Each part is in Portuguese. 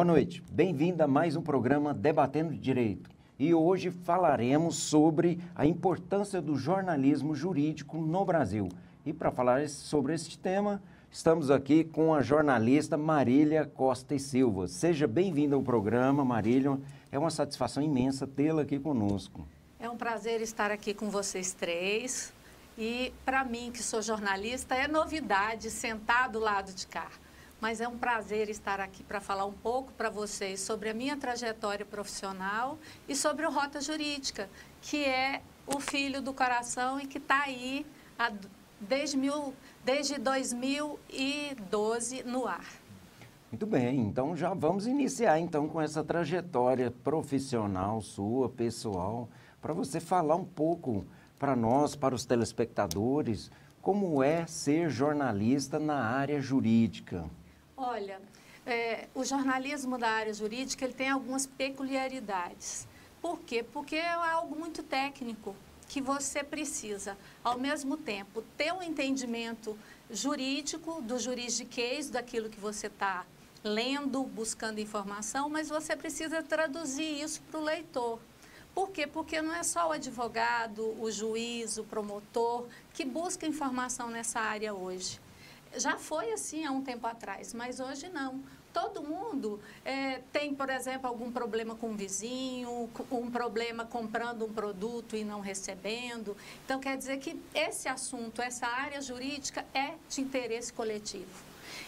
Boa noite, bem-vindo a mais um programa Debatendo Direito. E hoje falaremos sobre a importância do jornalismo jurídico no Brasil. E para falar sobre este tema, estamos aqui com a jornalista Marília Costa e Silva. Seja bem-vinda ao programa, Marília. É uma satisfação imensa tê-la aqui conosco. É um prazer estar aqui com vocês três. E para mim, que sou jornalista, é novidade sentar do lado de cá. Mas é um prazer estar aqui para falar um pouco para vocês sobre a minha trajetória profissional e sobre o Rota Jurídica, que é o filho do coração e que está aí desde 2012 no ar. Muito bem, então já vamos iniciar então com essa trajetória profissional sua, pessoal, para você falar um pouco para nós, para os telespectadores, como é ser jornalista na área jurídica. Olha, o jornalismo da área jurídica ele tem algumas peculiaridades. Por quê? Porque é algo muito técnico, que você precisa, ao mesmo tempo, ter um entendimento jurídico, do juridiquês, daquilo que você está lendo, buscando informação, mas você precisa traduzir isso para o leitor. Por quê? Porque não é só o advogado, o juiz, o promotor que busca informação nessa área hoje. Já foi assim há um tempo atrás, mas hoje não. Todo mundo tem, por exemplo, algum problema com o vizinho, um problema comprando um produto e não recebendo. Então, quer dizer que esse assunto, essa área jurídica é de interesse coletivo.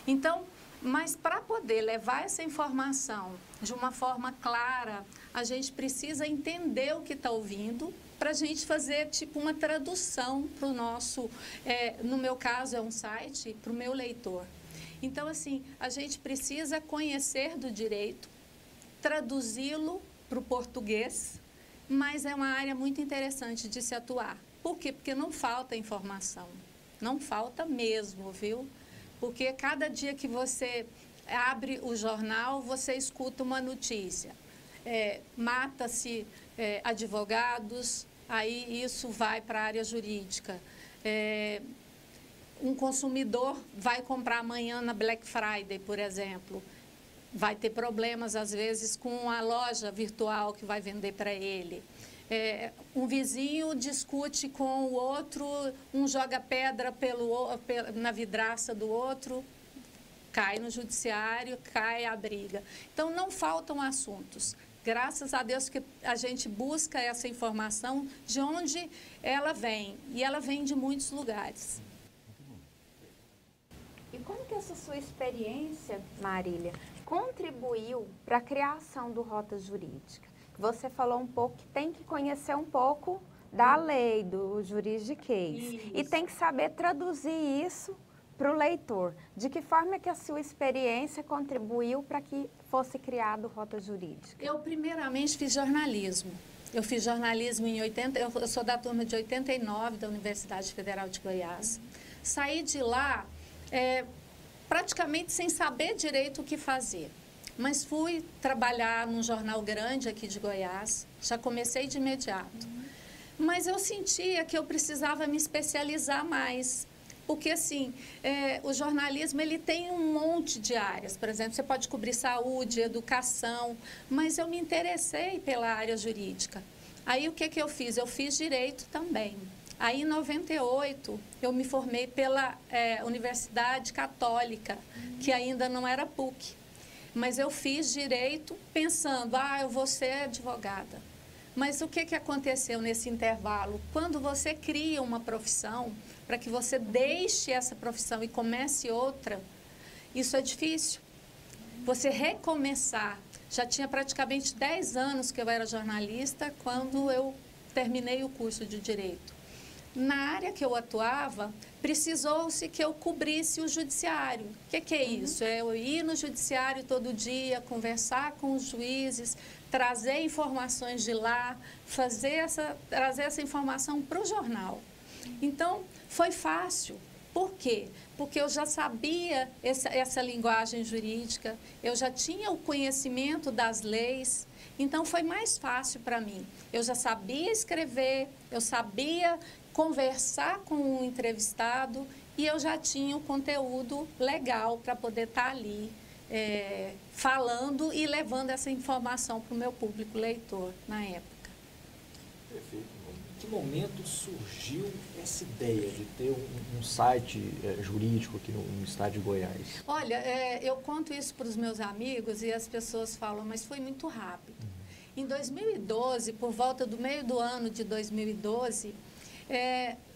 Então, mas para poder levar essa informação de uma forma clara, a gente precisa entender o que está ouvindo, para a gente fazer tipo uma tradução para o nosso, no meu caso é um site, para o meu leitor. Então, assim, a gente precisa conhecer do direito, traduzi-lo para o português, mas é uma área muito interessante de se atuar. Por quê? Porque não falta informação, não falta mesmo, viu? Porque cada dia que você abre o jornal, você escuta uma notícia. Mata-se advogados, aí isso vai para a área jurídica. Um consumidor vai comprar amanhã na Black Friday, por exemplo. Vai ter problemas, às vezes, com a loja virtual que vai vender para ele. Um vizinho discute com o outro, um joga pedra na vidraça do outro, cai no judiciário, cai a briga. Então, não faltam assuntos. Graças a Deus que a gente busca essa informação de onde ela vem. E ela vem de muitos lugares. E como que essa sua experiência, Marília, contribuiu para a criação do Rota Jurídica? Você falou um pouco que tem que conhecer um pouco da lei, do juridiquês. Isso. E tem que saber traduzir isso para o leitor. De que forma que a sua experiência contribuiu para que fosse criado Rota Jurídica? Eu, primeiramente, fiz jornalismo. Eu fiz jornalismo em 80, eu sou da turma de 89 da Universidade Federal de Goiás. Saí de lá praticamente sem saber direito o que fazer. Mas fui trabalhar num jornal grande aqui de Goiás, já comecei de imediato. Mas eu sentia que eu precisava me especializar mais. Porque, assim, o jornalismo ele tem um monte de áreas. Por exemplo, você pode cobrir saúde, educação, mas eu me interessei pela área jurídica. Aí, o que eu fiz? Eu fiz direito também. Aí, em 98, eu me formei pela Universidade Católica, que ainda não era PUC. Mas eu fiz direito pensando, eu vou ser advogada. Mas o que aconteceu nesse intervalo? Quando você cria uma profissão, para que você deixe essa profissão e comece outra, isso é difícil. Você recomeçar. Já tinha praticamente 10 anos que eu era jornalista quando eu terminei o curso de Direito. Na área que eu atuava, precisou-se que eu cobrisse o judiciário. O que é isso? É eu ir no judiciário todo dia, conversar com os juízes, trazer informações de lá, trazer essa informação para o jornal. Então, foi fácil. Por quê? Porque eu já sabia essa linguagem jurídica, eu já tinha o conhecimento das leis, então foi mais fácil para mim. Eu já sabia escrever, eu sabia conversar com o entrevistado e eu já tinha o conteúdo legal para poder estar ali falando e levando essa informação para o meu público leitor na época. Perfeito. Em que momento surgiu essa ideia de ter um site jurídico aqui no estado de Goiás? Olha, eu conto isso para os meus amigos e as pessoas falam, mas foi muito rápido. Em 2012, por volta do meio do ano de 2012,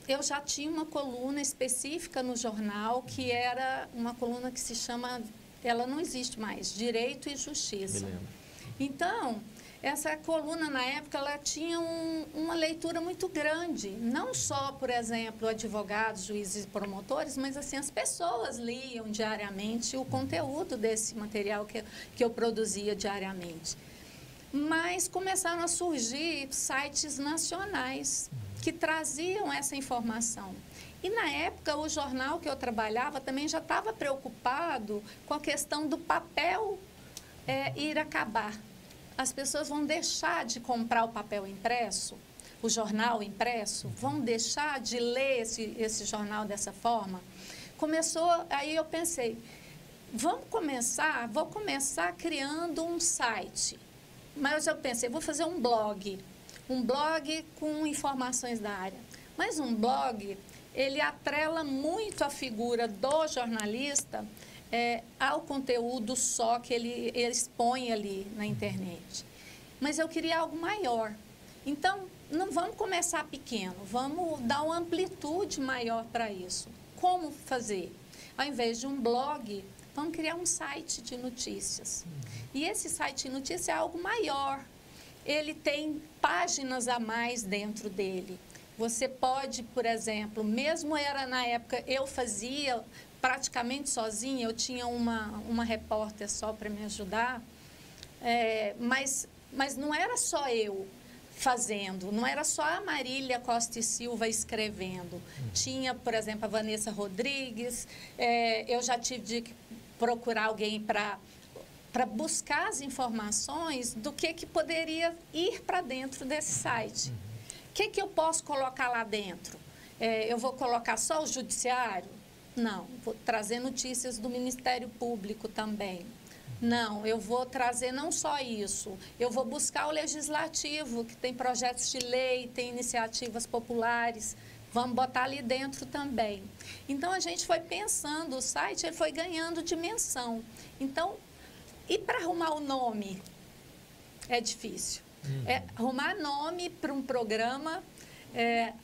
eu já tinha uma coluna específica no jornal, que era uma coluna que se chama, ela não existe mais, Direito e Justiça. Então, essa coluna, na época, ela tinha uma leitura muito grande. Não só, por exemplo, advogados, juízes e promotores, mas assim, as pessoas liam diariamente o conteúdo desse material que eu produzia diariamente. Mas começaram a surgir sites nacionais que traziam essa informação. E, na época, o jornal que eu trabalhava também já estava preocupado com a questão do papel ir acabar. As pessoas vão deixar de comprar o papel impresso, o jornal impresso, vão deixar de ler esse jornal dessa forma. Aí eu pensei, vou começar criando um site. Mas eu pensei, vou fazer um blog com informações da área. Mas um blog, ele atrela muito a figura do jornalista ao conteúdo só que ele expõe ali na internet. Mas eu queria algo maior. Então, não vamos começar pequeno, vamos dar uma amplitude maior para isso. Como fazer? Ao invés de um blog, vamos criar um site de notícias. E esse site de notícias é algo maior. Ele tem páginas a mais dentro dele. Você pode, por exemplo, mesmo era na época, eu fazia praticamente sozinha, eu tinha uma repórter só para me ajudar, mas não era só eu fazendo, não era só a Marília Costa e Silva escrevendo. Tinha, por exemplo, a Vanessa Rodrigues, eu já tive de procurar alguém para buscar as informações do que poderia ir para dentro desse site. O que eu posso colocar lá dentro? Eu vou colocar só o judiciário? Não, vou trazer notícias do Ministério Público também. Não, eu vou trazer não só isso, eu vou buscar o legislativo, que tem projetos de lei, tem iniciativas populares, vamos botar ali dentro também. Então, a gente foi pensando, o site ele foi ganhando dimensão. Então, e para arrumar o nome? É difícil. Arrumar nome para um programa,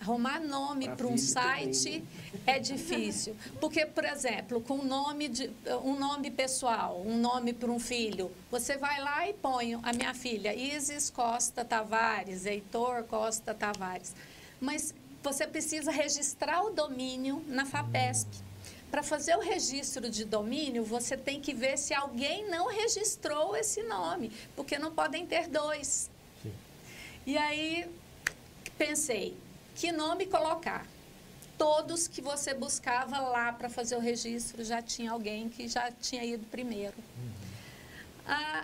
arrumar nome para um site é difícil. Porque, por exemplo, com um nome pessoal, um nome para um filho, você vai lá e põe a minha filha, Isis Costa Tavares, Heitor Costa Tavares. Mas você precisa registrar o domínio na FAPESP. Para fazer o registro de domínio, você tem que ver se alguém não registrou esse nome, porque não podem ter dois. Sim. E aí, pensei, que nome colocar? Todos que você buscava lá para fazer o registro, já tinha alguém que já tinha ido primeiro.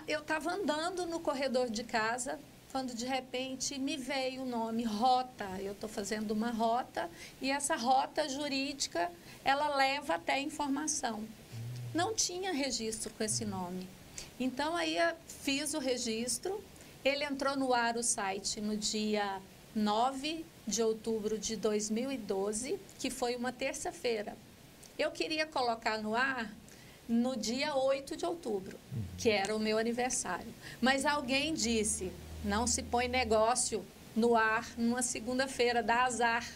Eu estava andando no corredor de casa, quando de repente me veio o nome Rota. Eu estou fazendo uma rota e essa rota jurídica, ela leva até a informação. Não tinha registro com esse nome. Então, aí fiz o registro, ele entrou no ar o site no dia 9 de outubro de 2012, que foi uma terça-feira. Eu queria colocar no ar no dia 8 de outubro, que era o meu aniversário. Mas alguém disse, não se põe negócio no ar numa segunda-feira, dá azar.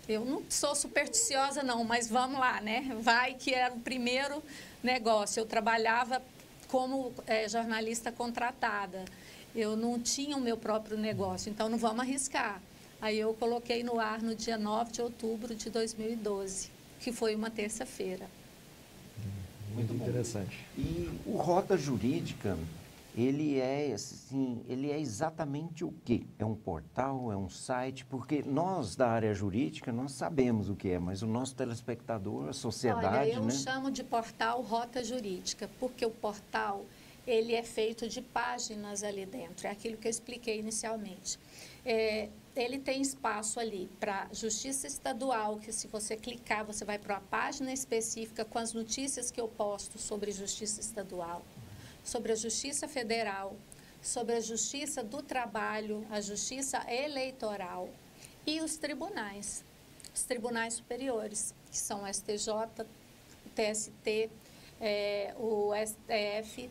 Eu não sou supersticiosa não, mas vamos lá, né? Vai que era o primeiro negócio. Eu trabalhava como jornalista contratada. Eu não tinha o meu próprio negócio, então não vamos arriscar. Aí eu coloquei no ar no dia 9 de outubro de 2012, que foi uma terça-feira. Muito interessante. E o Rota Jurídica, ele é exatamente o quê? É um portal, é um site? Porque nós da área jurídica, nós sabemos o que é, mas o nosso telespectador, a sociedade, Olha, eu chamo de portal Rota Jurídica, porque o portal, ele é feito de páginas ali dentro, é aquilo que eu expliquei inicialmente. Ele tem espaço ali para Justiça Estadual, que se você clicar, você vai para uma página específica com as notícias que eu posto sobre Justiça Estadual, sobre a Justiça Federal, sobre a Justiça do Trabalho, a Justiça Eleitoral e os tribunais superiores, que são o STJ, o TST, o STF.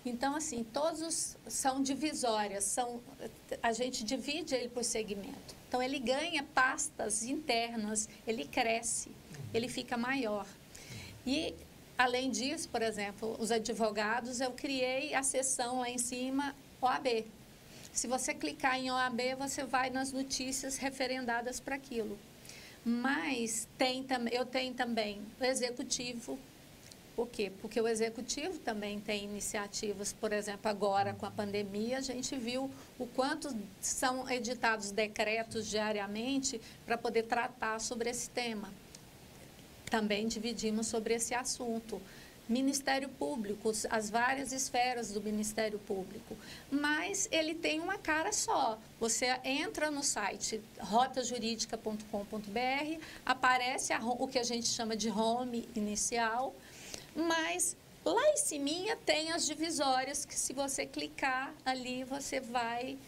Então, assim, todos são divisórias, a gente divide ele por segmento. Então, ele ganha pastas internas, ele cresce, ele fica maior. E, além disso, por exemplo, os advogados, eu criei a seção lá em cima, OAB. Se você clicar em OAB, você vai nas notícias referendadas para aquilo. Mas eu tenho também o executivo. Por quê? Porque o executivo também tem iniciativas, por exemplo, agora com a pandemia, a gente viu o quanto são editados decretos diariamente para poder tratar sobre esse tema. Também dividimos sobre esse assunto. Ministério Público, as várias esferas do Ministério Público, mas ele tem uma cara só. Você entra no site rotajuridica.com.br, aparece o que a gente chama de home inicial, mas lá em cima tem as divisórias que, se você clicar ali, você vai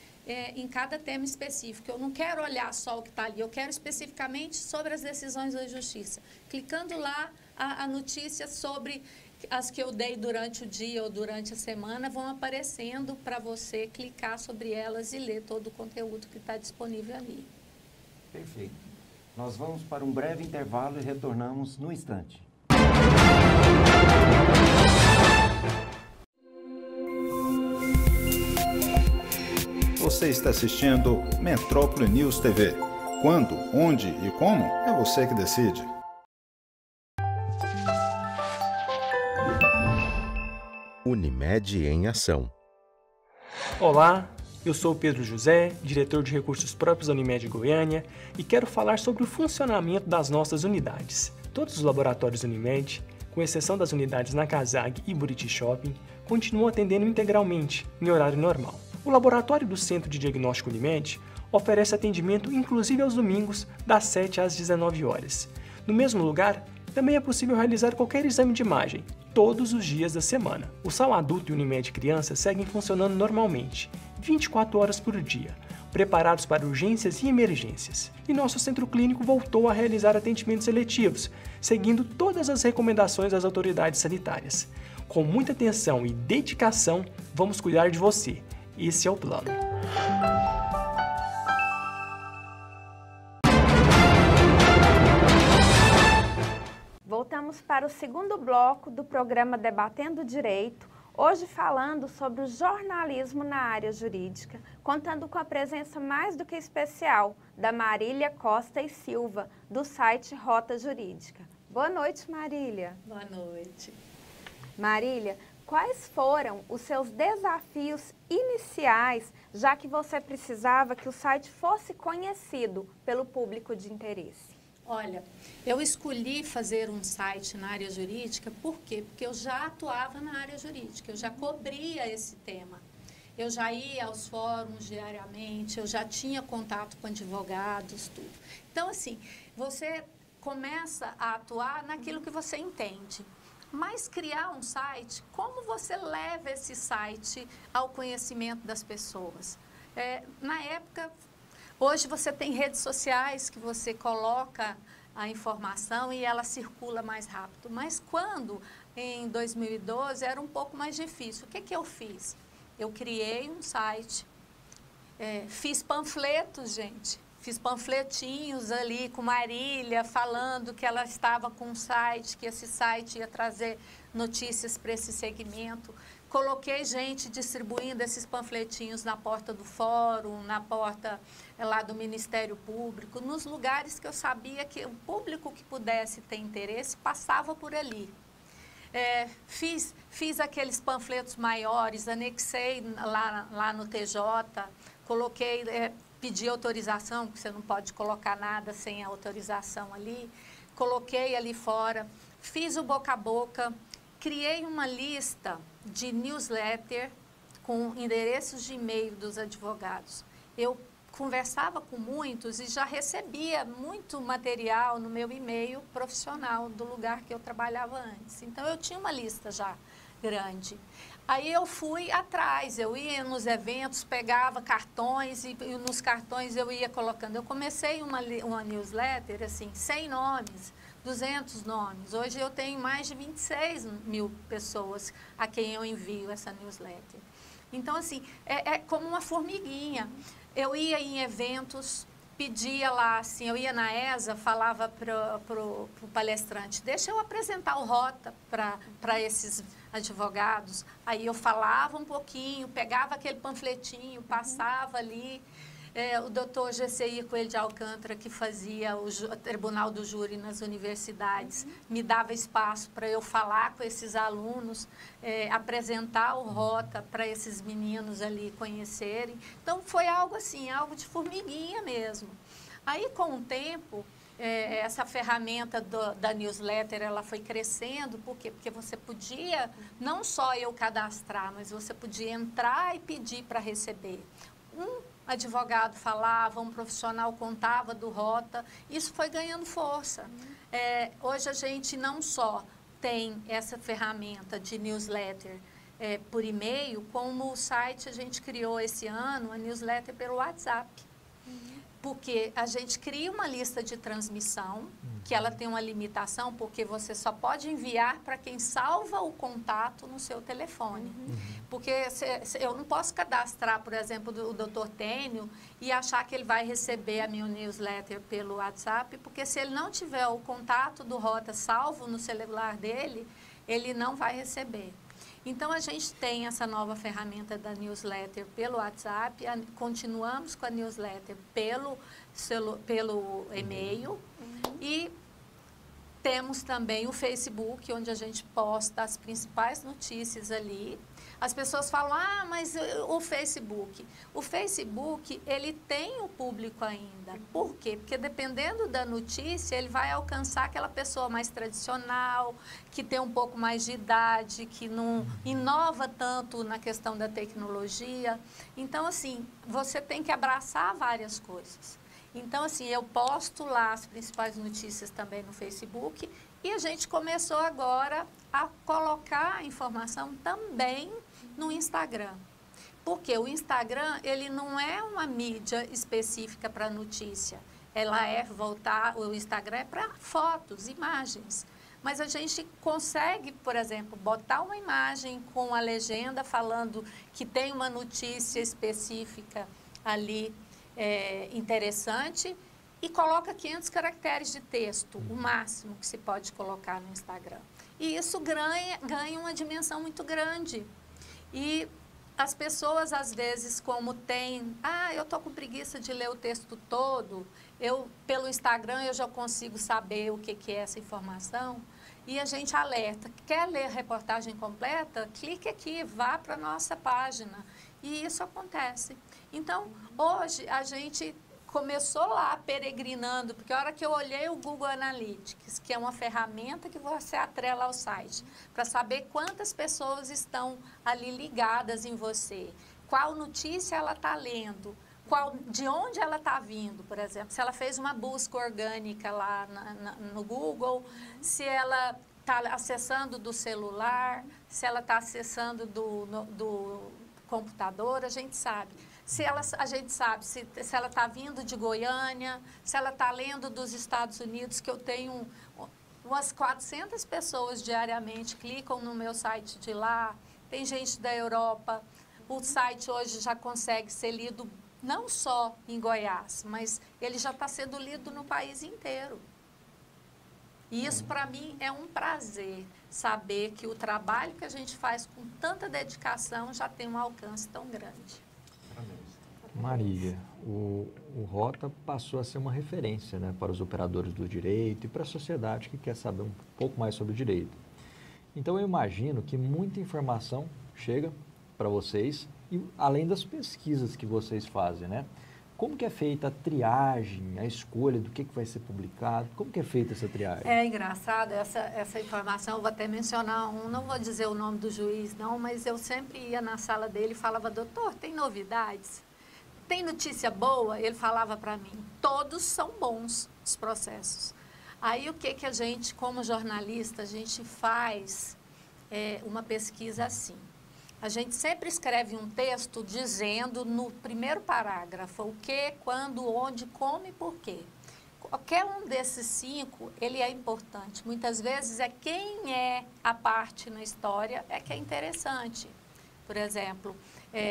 em cada tema específico. Eu não quero olhar só o que está ali, eu quero especificamente sobre as decisões da Justiça. Clicando lá, a notícia sobre as que eu dei durante o dia ou durante a semana vão aparecendo para você clicar sobre elas e ler todo o conteúdo que está disponível ali. Perfeito. Nós vamos para um breve intervalo e retornamos no instante. Você está assistindo Metrópole News TV. Quando, onde e como, é você que decide. Unimed em Ação. Olá, eu sou o Pedro José, diretor de Recursos Próprios da Unimed Goiânia, e quero falar sobre o funcionamento das nossas unidades. Todos os laboratórios Unimed, com exceção das unidades na Casag e Buriti Shopping, continuam atendendo integralmente, em horário normal. O laboratório do Centro de Diagnóstico Unimed oferece atendimento inclusive aos domingos, das 7 às 19 horas. No mesmo lugar, também é possível realizar qualquer exame de imagem, todos os dias da semana. O Sala Adulto e Unimed Criança seguem funcionando normalmente, 24 horas por dia, preparados para urgências e emergências. E nosso centro clínico voltou a realizar atendimentos seletivos, seguindo todas as recomendações das autoridades sanitárias. Com muita atenção e dedicação, vamos cuidar de você. Esse é o plano. Voltamos para o segundo bloco do programa Debatendo Direito, hoje falando sobre o jornalismo na área jurídica, contando com a presença mais do que especial da Marília Costa e Silva, do site Rota Jurídica. Boa noite, Marília. Boa noite. Marília, quais foram os seus desafios iniciais, já que você precisava que o site fosse conhecido pelo público de interesse? Olha, eu escolhi fazer um site na área jurídica, por quê? Porque eu já atuava na área jurídica, eu já cobria esse tema. Eu já ia aos fóruns diariamente, eu já tinha contato com advogados, tudo. Então, assim, você começa a atuar naquilo que você entende. Mas criar um site, como você leva esse site ao conhecimento das pessoas? Na época... Hoje você tem redes sociais que você coloca a informação e ela circula mais rápido. Mas quando, em 2012, era um pouco mais difícil. O que eu fiz? Eu criei um site, fiz panfletos, gente. Fiz panfletinhos ali com Marília, falando que ela estava com um site, que esse site ia trazer notícias para esse segmento. Coloquei gente distribuindo esses panfletinhos na porta do fórum, na porta lá do Ministério Público, nos lugares que eu sabia que o público que pudesse ter interesse passava por ali. Fiz aqueles panfletos maiores, anexei lá no TJ, coloquei, pedi autorização, porque você não pode colocar nada sem a autorização ali, coloquei ali fora, fiz o boca a boca, criei uma lista de newsletter com endereços de e-mail dos advogados. Eu conversava com muitos e já recebia muito material no meu e-mail profissional do lugar que eu trabalhava antes. Então, eu tinha uma lista já grande. Aí eu fui atrás, eu ia nos eventos, pegava cartões e nos cartões eu ia colocando. Eu comecei uma newsletter, assim, 100 nomes, 200 nomes. Hoje eu tenho mais de 26 mil pessoas a quem eu envio essa newsletter. Então, assim, é como uma formiguinha. Eu ia em eventos, pedia lá, assim, eu ia na ESA, falava pro palestrante, deixa eu apresentar o Rota para esses advogados. Aí eu falava um pouquinho, pegava aquele panfletinho, passava ali. O doutor GCI Coelho de Alcântara, que fazia o Tribunal do Júri nas universidades, me dava espaço para eu falar com esses alunos, apresentar o Rota para esses meninos ali conhecerem. Então, foi algo assim, algo de formiguinha mesmo. Aí, com o tempo, essa ferramenta da newsletter, ela foi crescendo. Por quê? Porque você podia, não só eu cadastrar, mas você podia entrar e pedir para receber. Um advogado falava, um profissional contava do Rota, isso foi ganhando força. Hoje a gente não só tem essa ferramenta de newsletter por e-mail, como o site a gente criou esse ano, a newsletter pelo WhatsApp. Porque a gente cria uma lista de transmissão, que ela tem uma limitação, porque você só pode enviar para quem salva o contato no seu telefone. Porque eu não posso cadastrar, por exemplo, o Dr. Tênio e achar que ele vai receber a minha newsletter pelo WhatsApp, porque se ele não tiver o contato do Rota salvo no celular dele, ele não vai receber. Então, a gente tem essa nova ferramenta da newsletter pelo WhatsApp, continuamos com a newsletter pelo e-mail e temos também o Facebook, onde a gente posta as principais notícias ali. As pessoas falam, mas o Facebook, ele tem o público ainda. Por quê? Porque dependendo da notícia, ele vai alcançar aquela pessoa mais tradicional, que tem um pouco mais de idade, que não inova tanto na questão da tecnologia. Então, assim, você tem que abraçar várias coisas. Então, assim, eu posto lá as principais notícias também no Facebook e a gente começou agora a colocar a informação também no Instagram. Porque o Instagram, ele não é uma mídia específica para notícia. O Instagram é para fotos, imagens. Mas a gente consegue, por exemplo, botar uma imagem com a legenda falando que tem uma notícia específica ali interessante e coloca 500 caracteres de texto, o máximo que se pode colocar no Instagram. E isso ganha uma dimensão muito grande. E as pessoas, às vezes, como tem... eu estou com preguiça de ler o texto todo, pelo Instagram eu já consigo saber o que é essa informação. E a gente alerta, quer ler a reportagem completa? Clique aqui, vá para a nossa página. E isso acontece. Então, hoje, a gente começou lá peregrinando, porque a hora que eu olhei o Google Analytics, que é uma ferramenta que você atrela ao site, para saber quantas pessoas estão ali ligadas em você, qual notícia ela está lendo, de onde ela está vindo, por exemplo, se ela fez uma busca orgânica lá no Google, se ela está acessando do celular, se ela está acessando do computador, a gente sabe. A gente sabe se ela está vindo de Goiânia, se ela está lendo dos Estados Unidos, que eu tenho umas 400 pessoas diariamente clicam no meu site de lá, tem gente da Europa. O site hoje já consegue ser lido não só em Goiás, mas ele já está sendo lido no país inteiro. E isso, para mim, é um prazer, saber que o trabalho que a gente faz com tanta dedicação já tem um alcance tão grande. Marília, o Rota passou a ser uma referência, né, para os operadores do direito e para a sociedade que quer saber um pouco mais sobre o direito. Então, eu imagino que muita informação chega para vocês, e além das pesquisas que vocês fazem, né? Como que é feita a triagem, a escolha do que vai ser publicado? Como que é feita essa triagem? É engraçado essa informação, eu vou até mencionar não vou dizer o nome do juiz não, mas eu sempre ia na sala dele e falava, doutor, tem novidades? tem notícia boa? Ele falava para mim, todos são bons os processos. Aí o que a gente, como jornalista, a gente faz uma pesquisa assim. A gente sempre escreve um texto dizendo no primeiro parágrafo o que, quando, onde, como e por quê. Qualquer um desses 5, ele é importante. Muitas vezes é quem é a parte na história que é interessante. Por exemplo,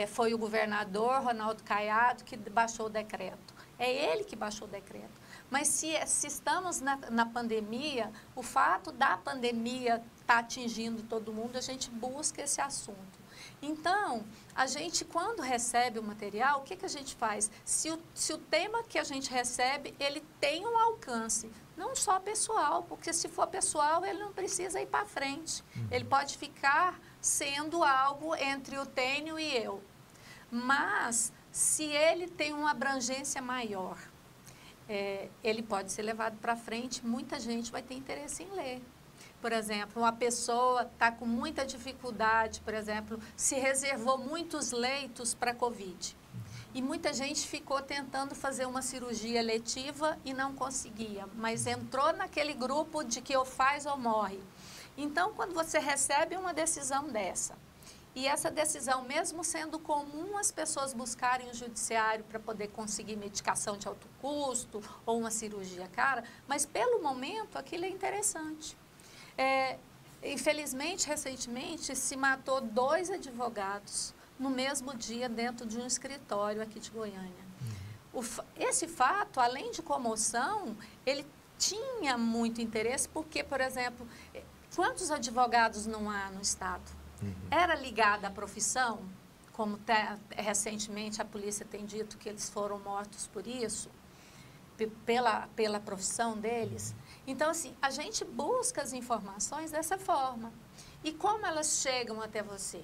foi o governador Ronaldo Caiado que baixou o decreto. É ele que baixou o decreto. Mas se estamos na pandemia, o fato da pandemia estar atingindo todo mundo, a gente busca esse assunto. Então, a gente, quando recebe o material, o que a gente faz? Se o tema que a gente recebe, ele tem um alcance, não só pessoal, porque se for pessoal, ele não precisa ir para frente. Ele pode ficar sendo algo entre o Tênio e eu. Mas, se ele tem uma abrangência maior, ele pode ser levado para frente, muita gente vai ter interesse em ler. Por exemplo, uma pessoa está com muita dificuldade, por exemplo, se reservou muitos leitos para Covid. E muita gente ficou tentando fazer uma cirurgia eletiva e não conseguia, mas entrou naquele grupo de que ou faz ou morre. Então, quando você recebe uma decisão dessa, e essa decisão, mesmo sendo comum as pessoas buscarem o judiciário para poder conseguir medicação de alto custo ou uma cirurgia cara, mas pelo momento aquilo é interessante. Infelizmente, recentemente, se matou 2 advogados no mesmo dia dentro de um escritório aqui de Goiânia. Esse fato, além de comoção, ele tinha muito interesse porque, por exemplo, quantos advogados não há no Estado? Era ligada à profissão, como recentemente a polícia tem dito que eles foram mortos por isso, pela profissão deles. Então, assim, a gente busca as informações dessa forma. E como elas chegam até você?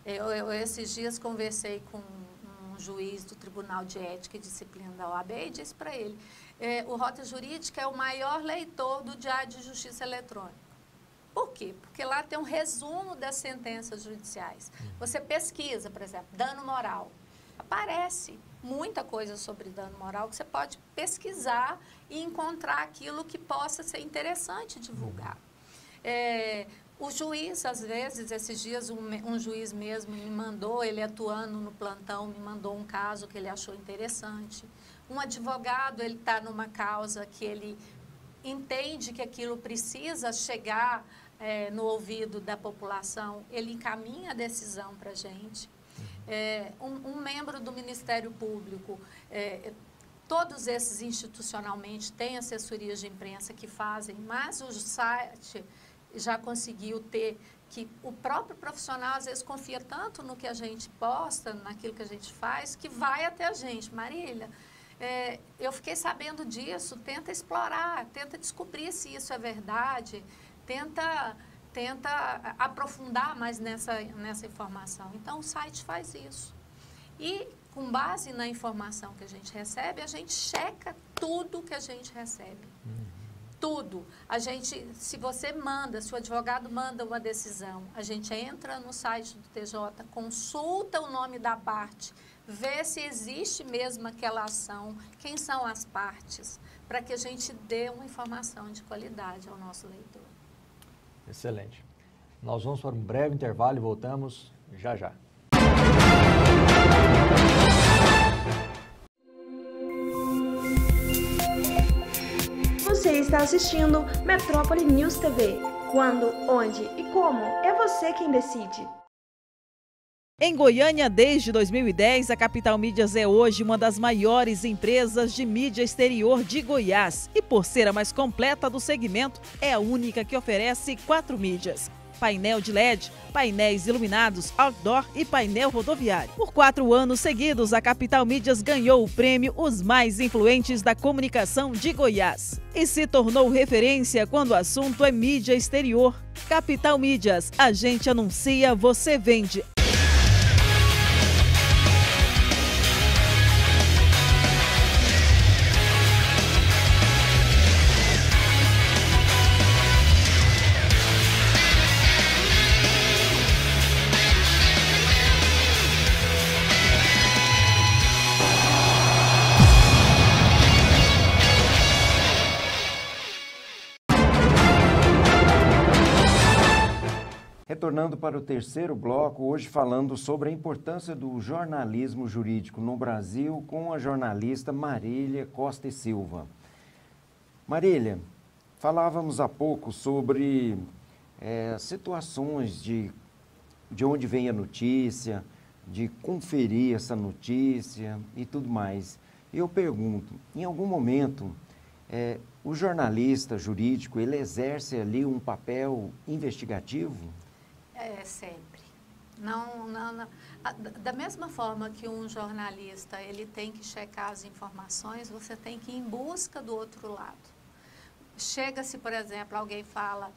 Eu esses dias conversei com um juiz do Tribunal de Ética e Disciplina da OAB e disse para ele, o Rota Jurídica é o maior leitor do Diário de Justiça Eletrônica. Por quê? Porque lá tem um resumo das sentenças judiciais. Você pesquisa, por exemplo, dano moral. Aparece muita coisa sobre dano moral que você pode pesquisar e encontrar aquilo que possa ser interessante divulgar. O juiz, às vezes, esses dias, um juiz mesmo me mandou, ele atuando no plantão, me mandou um caso que ele achou interessante. Um advogado, ele está numa causa que ele entende que aquilo precisa chegar no ouvido da população, ele encaminha a decisão para a gente. Um membro do Ministério Público, todos esses institucionalmente têm assessorias de imprensa que fazem, mas o site já conseguiu ter que o próprio profissional às vezes confia tanto no que a gente posta, naquilo que a gente faz, que vai até a gente. Marília, eu fiquei sabendo disso, tenta explorar, tenta descobrir se isso é verdade, tenta aprofundar mais nessa informação. Então, o site faz isso. E, com base na informação que a gente recebe, a gente checa tudo que a gente recebe. Tudo. Se você se o advogado manda uma decisão, a gente entra no site do TJ, consulta o nome da parte, vê se existe mesmo aquela ação, quem são as partes, para que a gente dê uma informação de qualidade ao nosso leitor. Excelente. Nós vamos para um breve intervalo e voltamos já já. Você está assistindo Metrópole News TV. Quando, onde e como, é você quem decide. Em Goiânia, desde 2010, a Capital Mídias é hoje uma das maiores empresas de mídia exterior de Goiás. E por ser a mais completa do segmento, é a única que oferece 4 mídias. Painel de LED, painéis iluminados, outdoor e painel rodoviário. Por 4 anos seguidos, a Capital Mídias ganhou o prêmio Os Mais Influentes da Comunicação de Goiás. E se tornou referência quando o assunto é mídia exterior. Capital Mídias, a gente anuncia, você vende. retornando para o terceiro bloco, hoje falando sobre a importância do jornalismo jurídico no Brasil com a jornalista Marília Costa e Silva. Marília, falávamos há pouco sobre situações de onde vem a notícia, de conferir essa notícia e tudo mais. Eu pergunto, em algum momento, o jornalista jurídico, ele exerce ali um papel investigativo? Sempre. Não. Da mesma forma que um jornalista, ele tem que checar as informações, você tem que ir em busca do outro lado. Chega-se, por exemplo, alguém fala,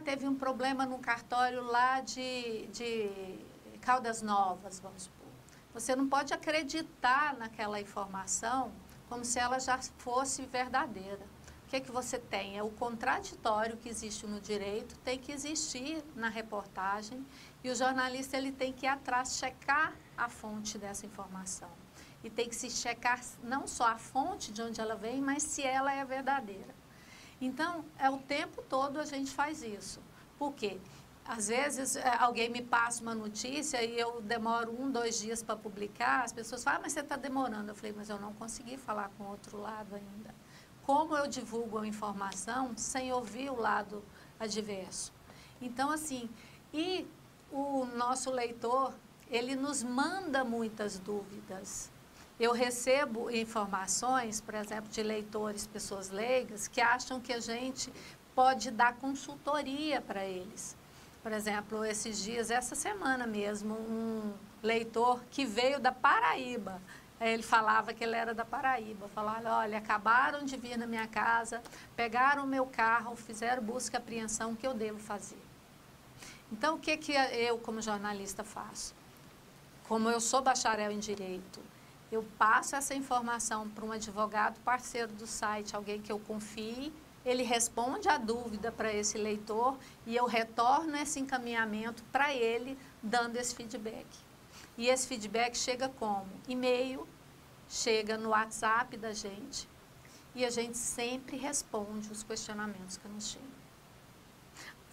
teve um problema no cartório lá de Caldas Novas, vamos supor. Você não pode acreditar naquela informação como se ela já fosse verdadeira. O que você tem? É o contraditório que existe no direito, tem que existir na reportagem, e o jornalista ele tem que ir atrás, checar a fonte dessa informação. E tem que se checar não só a fonte de onde ela vem, mas se ela é verdadeira. Então, o tempo todo a gente faz isso. Por quê? Às vezes, alguém me passa uma notícia e eu demoro 1, 2 dias para publicar, as pessoas falam, mas você está demorando. Eu falei, mas eu não consegui falar com o outro lado ainda. Como eu divulgo a informação sem ouvir o lado adverso? Então, assim, e o nosso leitor, ele nos manda muitas dúvidas. Eu recebo informações, por exemplo, de leitores, pessoas leigas, que acham que a gente pode dar consultoria para eles. Por exemplo, esses dias, essa semana mesmo, um leitor que veio da Paraíba, ele falava que ele era da Paraíba, falava, olha, acabaram de vir na minha casa, pegaram o meu carro, fizeram busca e apreensão, o que eu devo fazer? Então, o que eu, como jornalista, faço? Como eu sou bacharel em Direito, eu passo essa informação para um advogado parceiro do site, alguém que eu confie, ele responde a dúvida para esse leitor e eu retorno esse encaminhamento para ele, dando esse feedback. E esse feedback chega como? E-mail, chega no WhatsApp da gente e a gente sempre responde os questionamentos que nos chegam.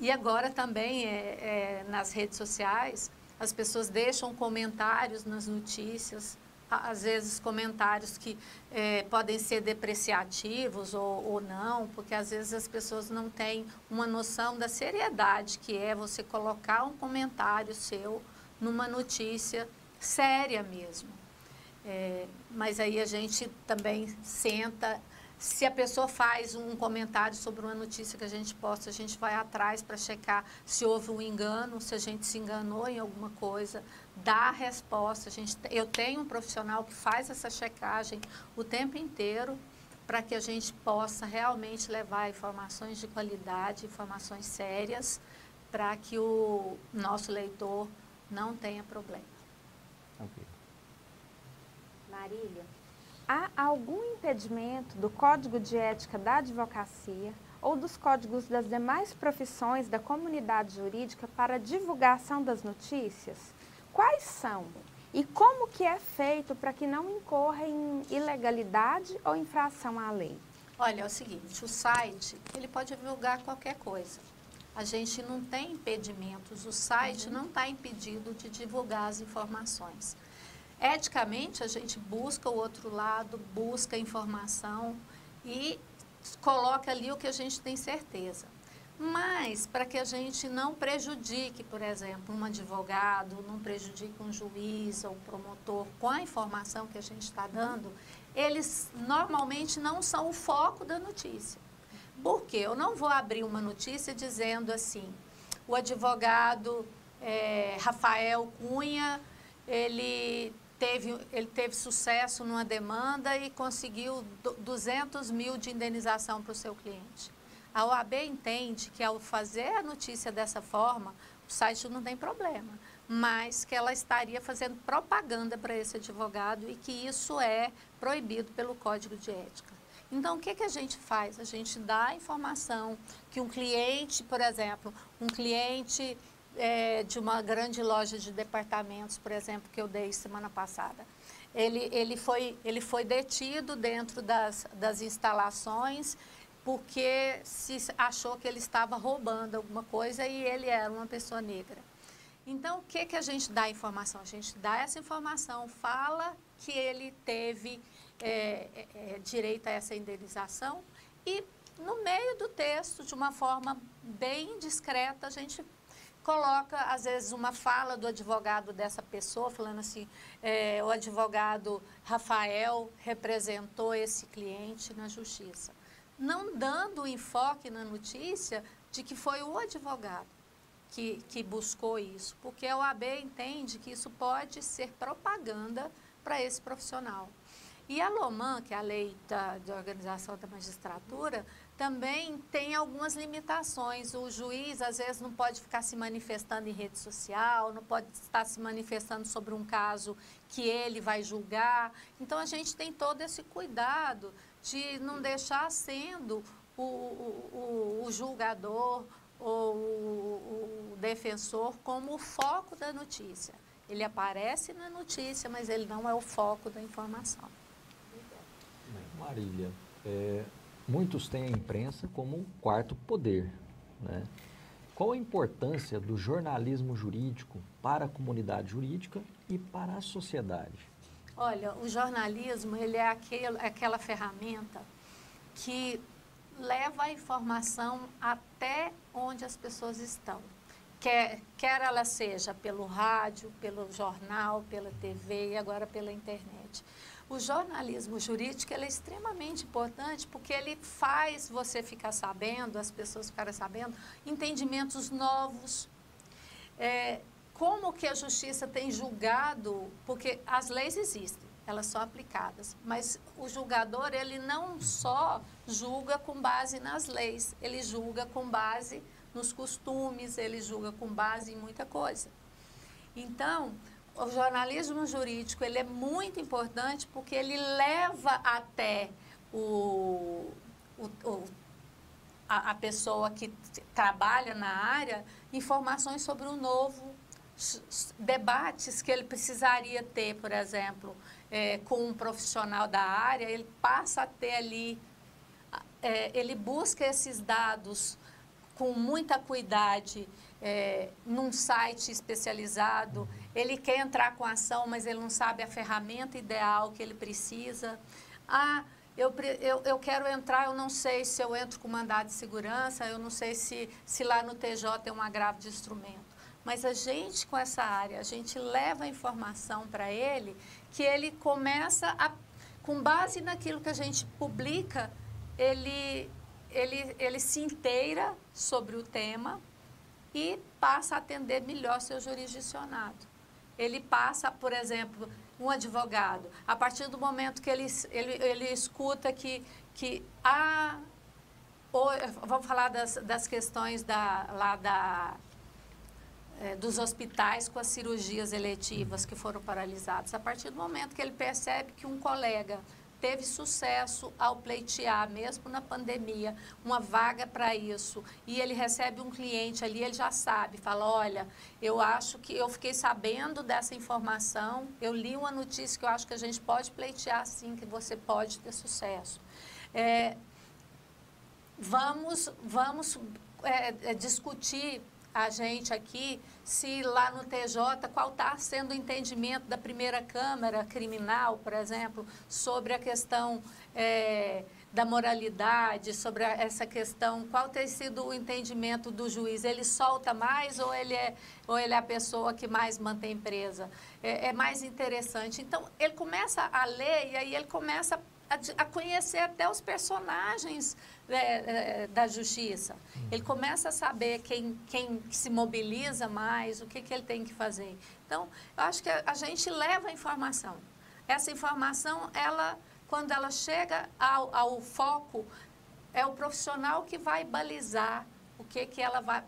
E agora também, nas redes sociais, as pessoas deixam comentários nas notícias, às vezes comentários que podem ser depreciativos ou não, porque às vezes as pessoas não têm uma noção da seriedade que é você colocar um comentário seu numa notícia séria mesmo. Mas aí a gente também senta, se a pessoa faz um comentário sobre uma notícia que a gente posta, a gente vai atrás para checar se houve um engano, se a gente se enganou em alguma coisa, dá a resposta. Eu tenho um profissional que faz essa checagem o tempo inteiro para que a gente possa realmente levar informações de qualidade, informações sérias, para que o nosso leitor não tenha problema. Okay. Marília, há algum impedimento do Código de Ética da Advocacia ou dos códigos das demais profissões da comunidade jurídica para a divulgação das notícias? Quais são? E como que é feito para que não incorra em ilegalidade ou infração à lei? Olha, é o seguinte, o site, ele pode divulgar qualquer coisa. A gente não tem impedimentos, o site não está impedido de divulgar as informações. Eticamente, a gente busca o outro lado, busca a informação e coloca ali o que a gente tem certeza. Mas, para que a gente não prejudique, por exemplo, um advogado, não prejudique um juiz ou promotor com a informação que a gente está dando, eles normalmente não são o foco da notícia. Por quê? Eu não vou abrir uma notícia dizendo assim, o advogado Rafael Cunha, ele teve sucesso numa demanda e conseguiu 200 mil de indenização para o seu cliente. A OAB entende que ao fazer a notícia dessa forma, o site não tem problema, mas que ela estaria fazendo propaganda para esse advogado e que isso é proibido pelo Código de Ética. Então, o que a gente faz? A gente dá a informação que um cliente, por exemplo, um cliente de uma grande loja de departamentos, por exemplo, que eu dei semana passada, ele foi detido dentro das instalações porque se achou que ele estava roubando alguma coisa e ele era uma pessoa negra. Então, o que a gente dá a informação? A gente dá essa informação, fala que ele teve direito a essa indenização e, no meio do texto, de uma forma bem discreta, a gente coloca, às vezes, uma fala do advogado dessa pessoa, falando assim, o advogado Rafael representou esse cliente na justiça. Não dando enfoque na notícia de que foi o advogado que buscou isso, porque a OAB entende que isso pode ser propaganda para esse profissional. E a LOMAN, que é a Lei de Organização da Magistratura, também tem algumas limitações. O juiz, às vezes, não pode ficar se manifestando em rede social, não pode estar se manifestando sobre um caso que ele vai julgar. Então, a gente tem todo esse cuidado de não deixar sendo o julgador ou o defensor como o foco da notícia. Ele aparece na notícia, mas ele não é o foco da informação. Marília, muitos têm a imprensa como um quarto poder, né? Qual a importância do jornalismo jurídico para a comunidade jurídica e para a sociedade? Olha, o jornalismo, ele é aquela ferramenta que leva a informação até onde as pessoas estão. Quer ela seja pelo rádio, pelo jornal, pela TV e agora pela internet. O jornalismo jurídico ele é extremamente importante porque ele faz você ficar sabendo, as pessoas ficarem sabendo, entendimentos novos. Como que a justiça tem julgado, porque as leis existem, elas são aplicadas, mas o julgador, ele não só julga com base nas leis, ele julga com base nos costumes, ele julga com base em muita coisa. Então, o jornalismo jurídico, ele é muito importante porque ele leva até a pessoa que trabalha na área informações sobre o novo, debates que ele precisaria ter, por exemplo, com um profissional da área, ele passa a ter ali, ele busca esses dados com muita cuidade, num site especializado, ele quer entrar com a ação, mas ele não sabe a ferramenta ideal que ele precisa. Eu quero entrar, eu não sei se eu entro com mandado de segurança, eu não sei se lá no TJ tem um agravo de instrumento. Mas a gente, com essa área, a gente leva a informação para ele, que ele começa com base naquilo que a gente publica, ele se inteira sobre o tema e passa a atender melhor seu jurisdicionado. Ele passa, por exemplo, um advogado, a partir do momento que ele escuta vamos falar das questões dos hospitais com as cirurgias eletivas que foram paralisadas. A partir do momento que ele percebe que um colega teve sucesso ao pleitear, mesmo na pandemia, uma vaga para isso, e ele recebe um cliente ali, ele já sabe, fala, olha, eu acho que eu fiquei sabendo dessa informação, eu li uma notícia que eu acho que a gente pode pleitear sim, que você pode ter sucesso. Vamos discutir a gente aqui, se lá no TJ, qual está sendo o entendimento da primeira Câmara Criminal, por exemplo, sobre a questão da moralidade, sobre essa questão, qual tem sido o entendimento do juiz? Ele solta mais ou ele é a pessoa que mais mantém presa? É mais interessante. Então, ele começa a ler e aí ele começa a conhecer até os personagens da justiça. Ele começa a saber quem se mobiliza mais, o que ele tem que fazer. Então, eu acho que a gente leva a informação. Essa informação, quando ela chega ao foco, é o profissional que vai balizar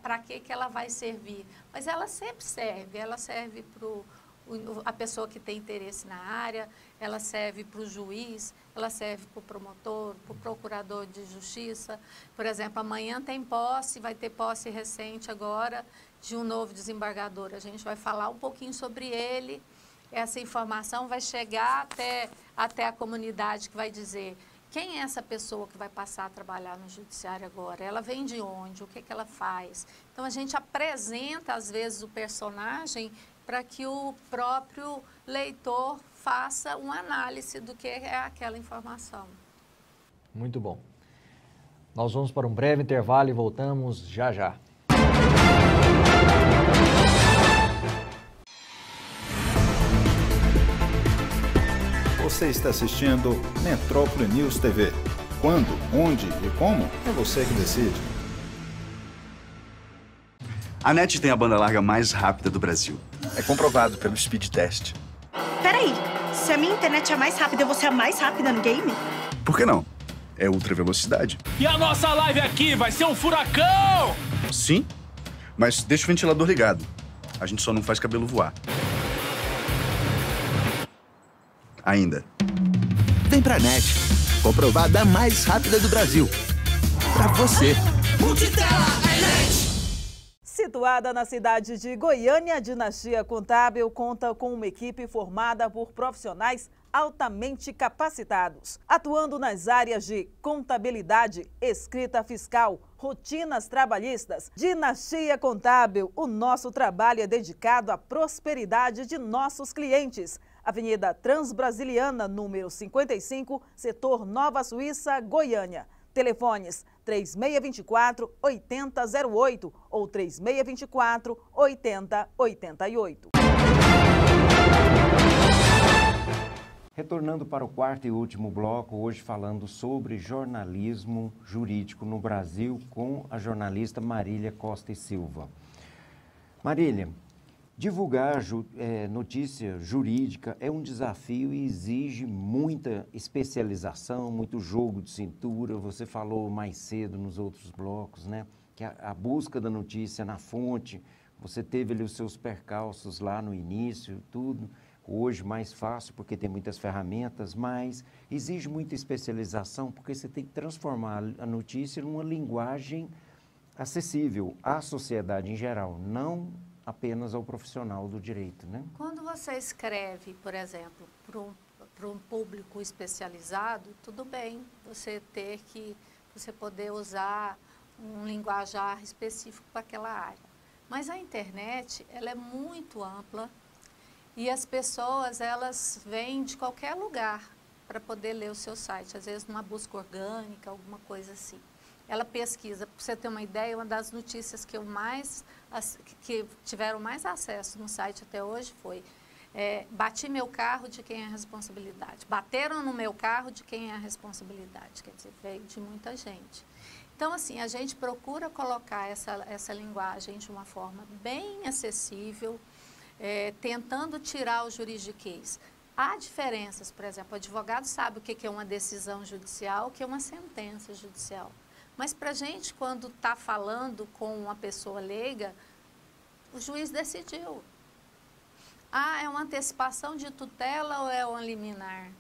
para que ela vai servir. Mas ela sempre serve, ela serve para a pessoa que tem interesse na área, ela serve para o juiz, ela serve para o promotor, para o procurador de justiça. Por exemplo, amanhã vai ter posse recente agora de um novo desembargador. A gente vai falar um pouquinho sobre ele. Essa informação vai chegar até a comunidade que vai dizer quem é essa pessoa que vai passar a trabalhar no judiciário agora? Ela vem de onde? O que que ela faz? Então, a gente apresenta, às vezes, o personagem para que o próprio leitor faça uma análise do que é aquela informação. Muito bom. Nós vamos para um breve intervalo e voltamos já já. Você está assistindo Metrópole News TV. Quando, onde e como, é você que decide. A NET tem a banda larga mais rápida do Brasil. É comprovado pelo Speed Test. Peraí, se a minha internet é mais rápida, eu vou ser a mais rápida no game? Por que não? É ultra velocidade. E a nossa live aqui vai ser um furacão! Sim, mas deixa o ventilador ligado. A gente só não faz cabelo voar. Ainda. Vem pra NET, comprovada a mais rápida do Brasil. Pra você. Multitela é NET. Situada na cidade de Goiânia, a Dinastia Contábil conta com uma equipe formada por profissionais altamente capacitados, atuando nas áreas de contabilidade, escrita fiscal, rotinas trabalhistas. Dinastia Contábil, o nosso trabalho é dedicado à prosperidade de nossos clientes. Avenida Transbrasiliana, número 55, setor Nova Suíça, Goiânia. Telefones 3624-8008 ou 3624-8088. Retornando para o quarto e último bloco, hoje falando sobre jornalismo jurídico no Brasil com a jornalista Marília Costa e Silva. Marília, divulgar notícia jurídica é um desafio e exige muita especialização, muito jogo de cintura. Você falou mais cedo nos outros blocos, né? Que a busca da notícia na fonte, você teve ali os seus percalços lá no início, tudo. Hoje mais fácil porque tem muitas ferramentas, mas exige muita especialização porque você tem que transformar a notícia numa linguagem acessível à sociedade em geral, não apenas ao profissional do direito, né? Quando você escreve, por exemplo, para um público especializado, tudo bem você poder usar um linguajar específico para aquela área. Mas a internet, ela é muito ampla e as pessoas, elas vêm de qualquer lugar para poder ler o seu site, às vezes numa busca orgânica, alguma coisa assim. Ela pesquisa, para você ter uma ideia, uma das notícias que que tiveram mais acesso no site até hoje foi bati meu carro, de quem é a responsabilidade? Bateram no meu carro, de quem é a responsabilidade? Quer dizer, veio de muita gente. Então, assim, a gente procura colocar essa linguagem de uma forma bem acessível, tentando tirar o juridiquês. Há diferenças, por exemplo, o advogado sabe o que é uma decisão judicial, o que é uma sentença judicial. Mas para a gente, quando está falando com uma pessoa leiga, o juiz decidiu. Ah, é uma antecipação de tutela ou é uma liminar?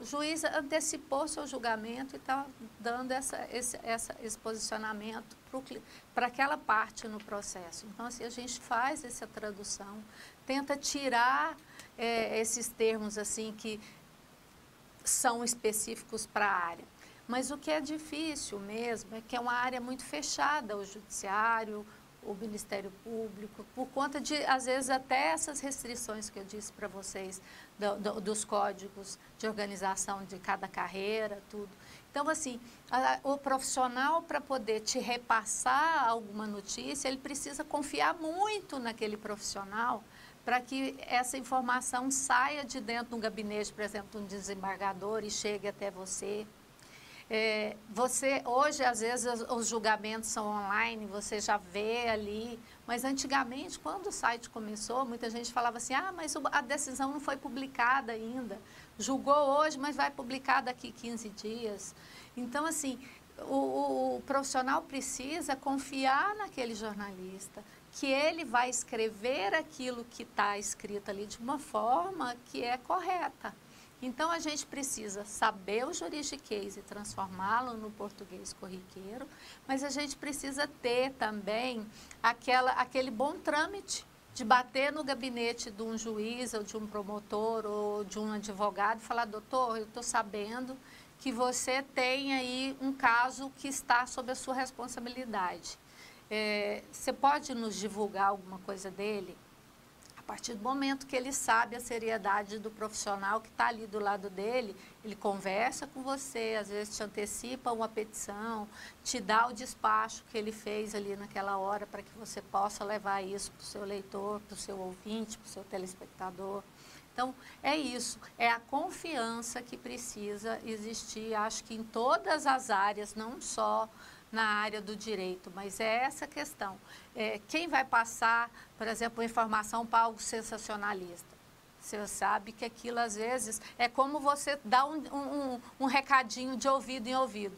O juiz antecipou seu julgamento e está dando esse posicionamento para aquela parte no processo. Então, assim, a gente faz essa tradução, tenta tirar esses termos assim que são específicos para a área. Mas o que é difícil mesmo é que é uma área muito fechada, o judiciário, o Ministério Público, por conta de, às vezes, até essas restrições que eu disse para vocês, dos códigos de organização de cada carreira, tudo. Então, assim, o profissional, para poder te repassar alguma notícia, ele precisa confiar muito naquele profissional para que essa informação saia de dentro de um gabinete, por exemplo, de um desembargador e chegue até você. Hoje, às vezes, os julgamentos são online, você já vê ali, mas antigamente, quando o site começou, muita gente falava assim, mas a decisão não foi publicada ainda, julgou hoje, mas vai publicar daqui 15 dias. Então, assim, o profissional precisa confiar naquele jornalista, que ele vai escrever aquilo que está escrito ali de uma forma que é correta. Então, a gente precisa saber o juridiquês e transformá-lo no português corriqueiro, mas a gente precisa ter também aquele bom trâmite de bater no gabinete de um juiz ou de um promotor ou de um advogado e falar, doutor, eu estou sabendo que você tem aí um caso que está sob a sua responsabilidade. Você pode nos divulgar alguma coisa dele? A partir do momento que ele sabe a seriedade do profissional que está ali do lado dele, ele conversa com você, às vezes te antecipa uma petição, te dá o despacho que ele fez ali naquela hora para que você possa levar isso para o seu leitor, para o seu ouvinte, para o seu telespectador. Então, é isso, é a confiança que precisa existir, acho que em todas as áreas, não só na área do direito, mas é essa questão. Quem vai passar, por exemplo, informação para algo sensacionalista? Você sabe que aquilo, às vezes, é como você dá um recadinho de ouvido em ouvido.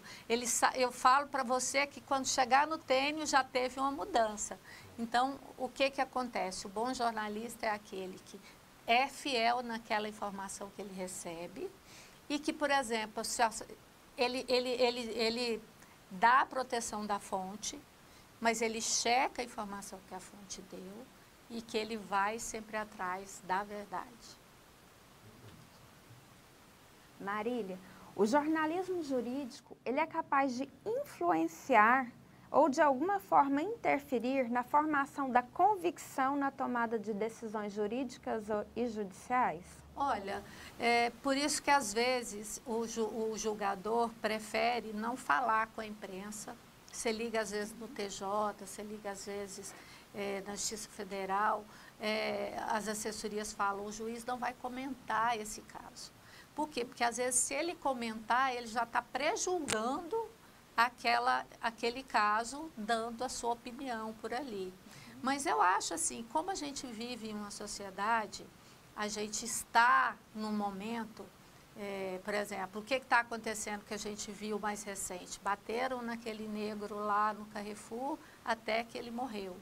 Eu falo para você que quando chegar no tênis já teve uma mudança. Então, o que acontece? O bom jornalista é aquele que é fiel naquela informação que ele recebe e que, por exemplo, ele dá a proteção da fonte, mas ele checa a informação que a fonte deu e que ele vai sempre atrás da verdade. Marília, o jornalismo jurídico, ele é capaz de influenciar ou de alguma forma interferir na formação da convicção na tomada de decisões jurídicas e judiciais? Olha, por isso que às vezes o julgador prefere não falar com a imprensa. Você liga às vezes no TJ, você liga às vezes na Justiça Federal, as assessorias falam, o juiz não vai comentar esse caso. Por quê? Porque às vezes se ele comentar, ele já está prejulgando aquele caso, dando a sua opinião por ali. Mas eu acho assim, como a gente vive em uma sociedade, a gente está num momento, por exemplo, o que está acontecendo que a gente viu mais recente? Bateram naquele negro lá no Carrefour até que ele morreu.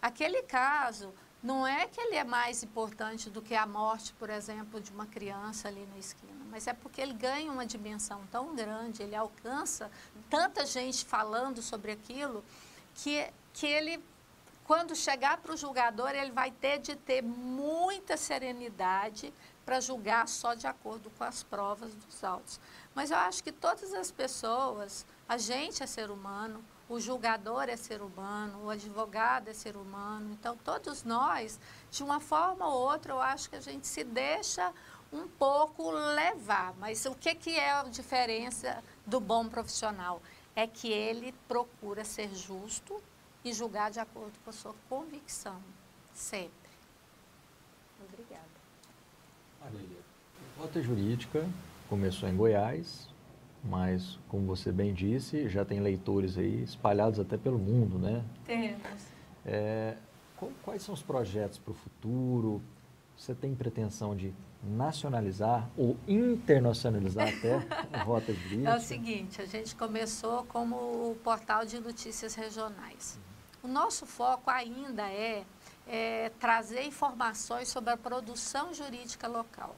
Aquele caso, não é que ele é mais importante do que a morte, por exemplo, de uma criança ali na esquina, mas é porque ele ganha uma dimensão tão grande, ele alcança tanta gente falando sobre aquilo, que ele, quando chegar para o julgador, ele vai ter de ter muita serenidade para julgar só de acordo com as provas dos autos. Mas eu acho que todas as pessoas, a gente é ser humano, o julgador é ser humano, o advogado é ser humano. Então, todos nós, de uma forma ou outra, eu acho que a gente se deixa um pouco levar. Mas o que é a diferença do bom profissional? É que ele procura ser justo e julgar de acordo com a sua convicção, sempre. Obrigada. Marília, a rota jurídica começou em Goiás, mas, como você bem disse, já tem leitores aí espalhados até pelo mundo, né? Temos. Quais são os projetos para o futuro? Você tem pretensão de nacionalizar ou internacionalizar até a rota jurídica? É o seguinte, a gente começou como o portal de notícias regionais. O nosso foco ainda é trazer informações sobre a produção jurídica local.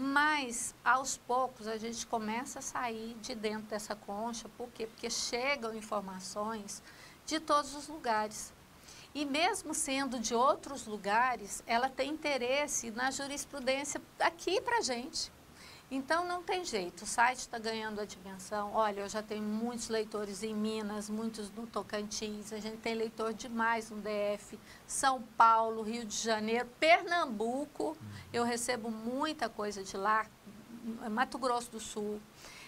Mas, aos poucos, a gente começa a sair de dentro dessa concha. Por quê? Porque chegam informações de todos os lugares. E mesmo sendo de outros lugares, ela tem interesse na jurisprudência aqui para a gente. Então, não tem jeito, o site está ganhando a dimensão. Olha, eu já tenho muitos leitores em Minas, muitos no Tocantins, a gente tem leitor demais no DF, São Paulo, Rio de Janeiro, Pernambuco, eu recebo muita coisa de lá, Mato Grosso do Sul.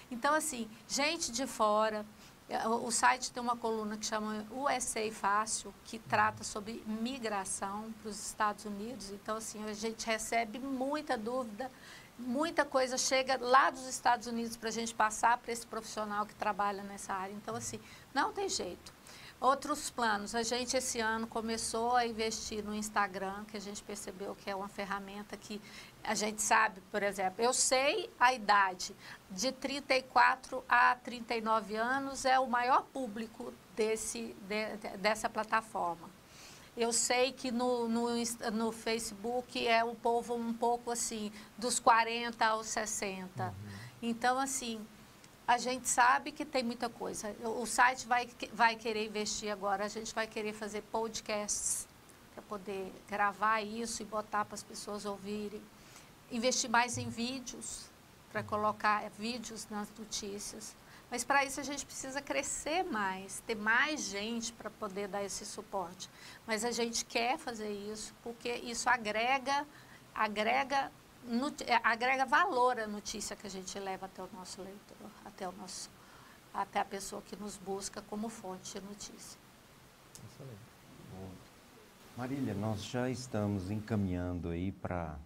Então, assim, gente de fora, o site tem uma coluna que chama USA Fácil, que trata sobre migração para os Estados Unidos. Então, assim, a gente recebe muita dúvida, muita coisa chega lá dos Estados Unidos para a gente passar para esse profissional que trabalha nessa área. Então, assim, não tem jeito. Outros planos, a gente esse ano começou a investir no Instagram, que a gente percebeu que é uma ferramenta que a gente sabe, por exemplo, eu sei a idade, de 34 a 39 anos é o maior público dessa plataforma. Eu sei que no Facebook é o povo um pouco assim, dos 40 aos 60. Então, assim, a gente sabe que tem muita coisa. O site vai querer investir agora, a gente vai querer fazer podcasts. para poder gravar isso e botar para as pessoas ouvirem. Investir mais em vídeos, para colocar vídeos nas notícias. Mas para isso a gente precisa crescer mais, ter mais gente para poder dar esse suporte. Mas a gente quer fazer isso porque isso agrega valor à notícia que a gente leva até o nosso leitor, até a pessoa que nos busca como fonte de notícia. Excelente. Bom. Marília, nós já estamos encaminhando aí para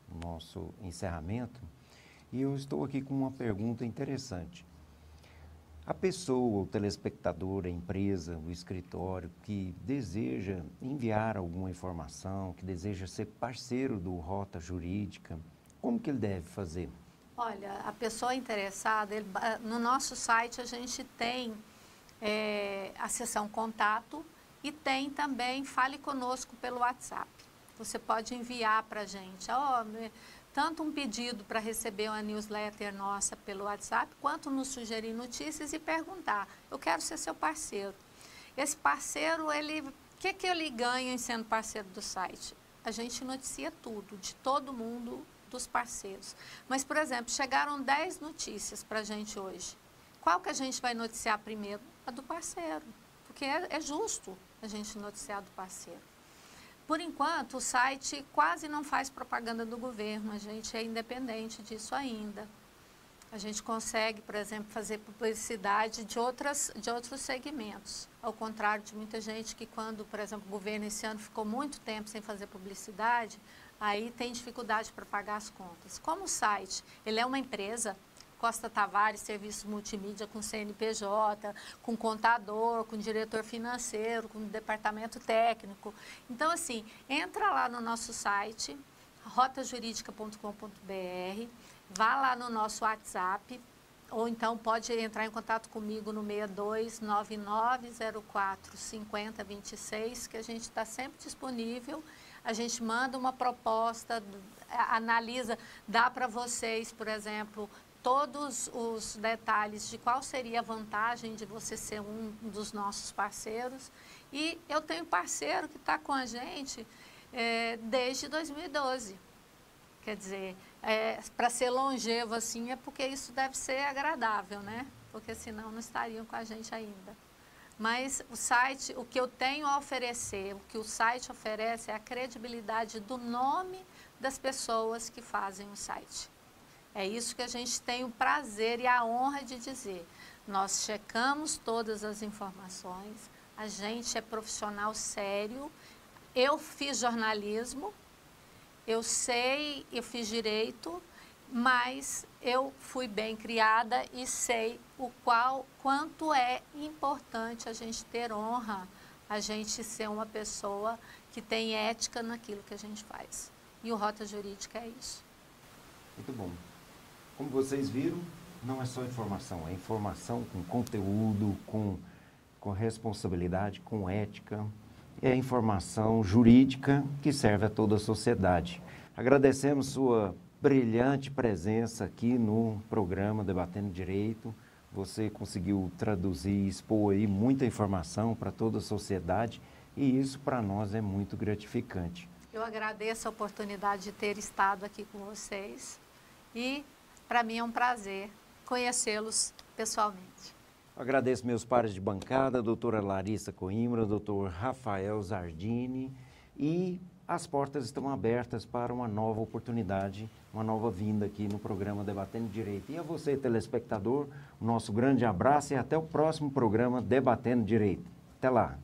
o nosso encerramento e eu estou aqui com uma pergunta interessante. A pessoa, o telespectador, a empresa, o escritório que deseja enviar alguma informação, que deseja ser parceiro do Rota Jurídica, como que ele deve fazer? Olha, a pessoa interessada, no nosso site a gente tem a seção contato e tem também Fale Conosco pelo WhatsApp. Você pode enviar para a gente tanto um pedido para receber uma newsletter nossa pelo WhatsApp, quanto nos sugerir notícias e perguntar, eu quero ser seu parceiro. Esse parceiro, o que ele ganha em sendo parceiro do site? A gente noticia tudo, de todo mundo, dos parceiros. Mas, por exemplo, chegaram 10 notícias para a gente hoje. Qual que a gente vai noticiar primeiro? A do parceiro, porque é justo a gente noticiar do parceiro. Por enquanto, o site quase não faz propaganda do governo, a gente é independente disso ainda. A gente consegue, por exemplo, fazer publicidade de outros segmentos. Ao contrário de muita gente que quando, por exemplo, o governo esse ano ficou muito tempo sem fazer publicidade, aí tem dificuldade para pagar as contas. Como o site, ele é uma empresa, Costa Tavares, serviços multimídia com CNPJ, com contador, com diretor financeiro, com departamento técnico. Então, assim, entra lá no nosso site, rotajuridica.com.br, vá lá no nosso WhatsApp, ou então pode entrar em contato comigo no 6299045026, que a gente está sempre disponível. A gente manda uma proposta, analisa, dá para vocês, por exemplo, todos os detalhes de qual seria a vantagem de você ser um dos nossos parceiros. E eu tenho parceiro que está com a gente desde 2012. Quer dizer, para ser longevo assim é porque isso deve ser agradável, né? Porque senão não estariam com a gente ainda. Mas o site, o que eu tenho a oferecer, o que o site oferece é a credibilidade do nome das pessoas que fazem o site. É isso que a gente tem o prazer e a honra de dizer. Nós checamos todas as informações, a gente é profissional sério. Eu fiz jornalismo, eu fiz direito, mas eu fui bem criada e sei quanto é importante a gente ter honra, a gente ser uma pessoa que tem ética naquilo que a gente faz. E o Rota Jurídica é isso. Muito bom. Como vocês viram, não é só informação, é informação com conteúdo, com responsabilidade, com ética. É informação jurídica que serve a toda a sociedade. Agradecemos sua brilhante presença aqui no programa Debatendo Direito. Você conseguiu traduzir e expor aí muita informação para toda a sociedade e isso para nós é muito gratificante. Eu agradeço a oportunidade de ter estado aqui com vocês e para mim é um prazer conhecê-los pessoalmente. Agradeço meus pares de bancada, a doutora Larissa Coimbra, o doutor Rafael Zardini, e as portas estão abertas para uma nova oportunidade, uma nova vinda aqui no programa Debatendo Direito. E a você, telespectador, o nosso grande abraço e até o próximo programa Debatendo Direito. Até lá!